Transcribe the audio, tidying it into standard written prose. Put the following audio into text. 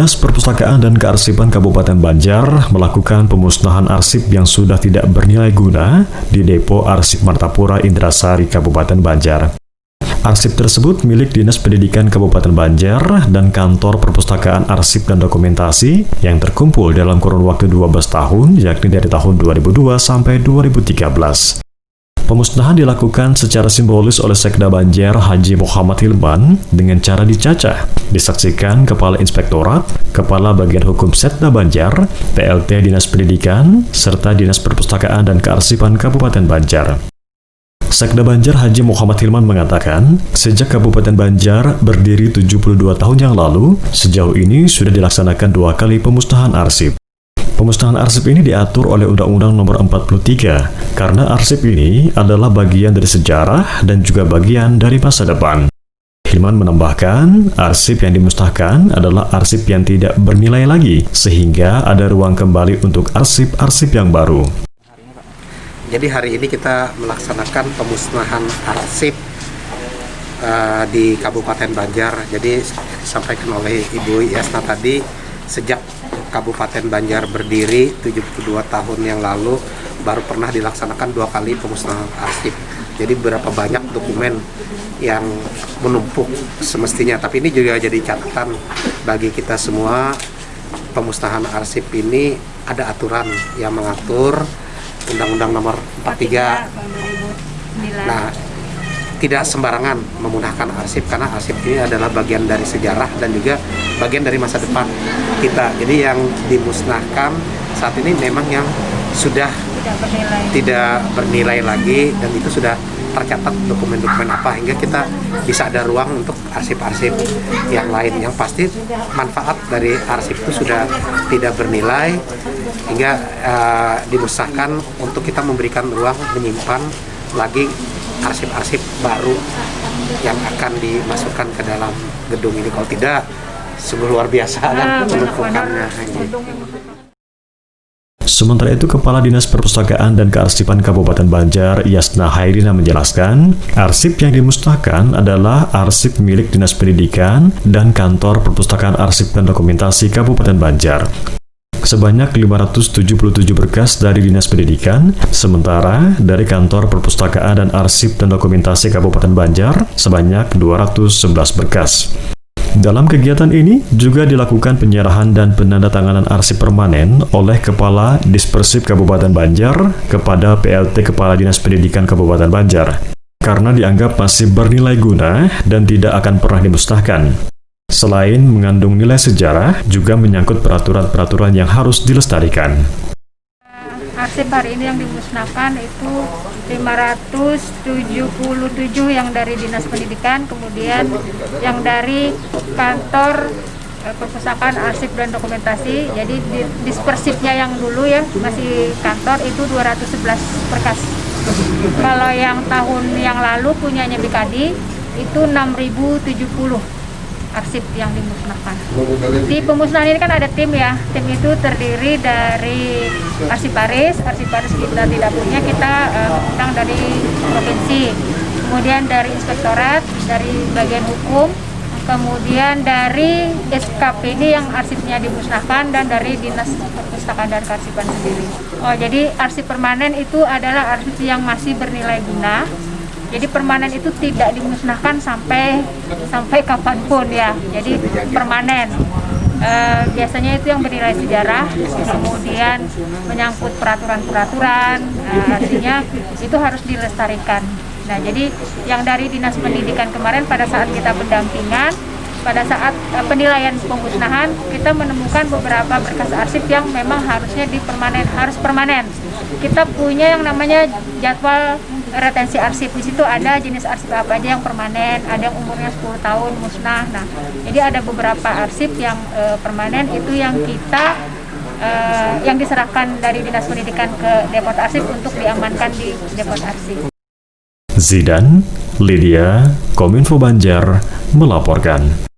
Dinas Perpustakaan dan Kearsipan Kabupaten Banjar melakukan pemusnahan arsip yang sudah tidak bernilai guna di Depo Arsip Martapura Indrasari, Kabupaten Banjar. Arsip tersebut milik Dinas Pendidikan Kabupaten Banjar dan Kantor Perpustakaan Arsip dan Dokumentasi yang terkumpul dalam kurun waktu 12 tahun, yakni dari tahun 2002 sampai 2013. Pemusnahan dilakukan secara simbolis oleh Sekda Banjar Haji Muhammad Hilman dengan cara dicacah. Disaksikan Kepala Inspektorat, Kepala Bagian Hukum Sekda Banjar, PLT Dinas Pendidikan, serta Dinas Perpustakaan dan Kearsipan Kabupaten Banjar. Sekda Banjar Haji Muhammad Hilman mengatakan, sejak Kabupaten Banjar berdiri 72 tahun yang lalu, sejauh ini sudah dilaksanakan 2 kali pemusnahan arsip. Pemusnahan arsip ini diatur oleh Undang-Undang Nomor 43, karena arsip ini adalah bagian dari sejarah dan juga bagian dari masa depan. Hilman menambahkan, arsip yang dimusnahkan adalah arsip yang tidak bernilai lagi, sehingga ada ruang kembali untuk arsip-arsip yang baru. Jadi hari ini kita melaksanakan pemusnahan arsip di Kabupaten Banjar. Jadi disampaikan oleh Ibu Yasna tadi, sejak Kabupaten Banjar berdiri 72 tahun yang lalu baru pernah dilaksanakan 2 kali pemusnahan arsip. Jadi berapa banyak dokumen yang menumpuk semestinya. Tapi ini juga jadi catatan bagi kita semua, pemusnahan arsip ini ada aturan yang mengatur, Undang-Undang Nomor 43. Nah, tidak sembarangan memudahkan arsip, karena arsip ini adalah bagian dari sejarah dan juga bagian dari masa depan kita. Jadi yang dimusnahkan saat ini memang yang sudah tidak bernilai lagi, dan itu sudah tercatat dokumen-dokumen apa, hingga kita bisa ada ruang untuk arsip-arsip yang lain. Yang pasti manfaat dari arsip itu sudah tidak bernilai, hingga dimusnahkan untuk kita memberikan ruang menyimpan lagi arsip-arsip baru yang akan dimasukkan ke dalam gedung ini. Kalau tidak, sungguh luar biasa kan penumpukannya. Sementara itu, Kepala Dinas Perpustakaan dan Kearsipan Kabupaten Banjar, Yasna Hairina menjelaskan, arsip yang dimusnahkan adalah arsip milik Dinas Pendidikan dan Kantor Perpustakaan Arsip dan Dokumentasi Kabupaten Banjar. Sebanyak 577 berkas dari Dinas Pendidikan, sementara dari Kantor Perpustakaan dan Arsip dan Dokumentasi Kabupaten Banjar sebanyak 211 berkas. Dalam kegiatan ini juga dilakukan penyerahan dan penandatanganan arsip permanen oleh Kepala Dispersip Kabupaten Banjar kepada PLT Kepala Dinas Pendidikan Kabupaten Banjar, karena dianggap masih bernilai guna dan tidak akan pernah dimusnahkan. Selain mengandung nilai sejarah, juga menyangkut peraturan-peraturan yang harus dilestarikan. Arsip hari ini yang dimusnahkan itu 577 yang dari Dinas Pendidikan, kemudian yang dari Kantor Perpustakaan Arsip dan Dokumentasi. Jadi dispersifnya yang dulu ya masih kantor itu 211 berkas. Kalau yang tahun yang lalu punyanya BKD itu 6.070 arsip yang dimusnahkan. Di pemusnahan ini kan ada tim ya. Tim itu terdiri dari arsiparis kita tidak punya, kita undang dari provinsi. Kemudian dari inspektorat, dari bagian hukum, kemudian dari SKPD yang arsipnya dimusnahkan, dan dari Dinas Perpustakaan dan Kearsipan sendiri. Oh, jadi arsip permanen itu adalah arsip yang masih bernilai guna. Jadi permanen itu tidak dimusnahkan sampai kapanpun ya. Jadi permanen. Biasanya itu yang bernilai sejarah, kemudian menyangkut peraturan-peraturan, artinya itu harus dilestarikan. Nah, jadi yang dari Dinas Pendidikan kemarin pada saat kita pendampingan, pada saat penilaian pemusnahan, kita menemukan beberapa berkas arsip yang memang harusnya harus permanen. Kita punya yang namanya jadwal retensi arsip. Di situ ada jenis arsip apa aja yang permanen, ada yang umurnya 10 tahun musnah. Nah, jadi ada beberapa arsip yang permanen itu yang kita yang diserahkan dari Dinas Pendidikan ke Depot Arsip untuk diamankan di Depot Arsip. Zidan, Lydia, Kominfo Banjar melaporkan.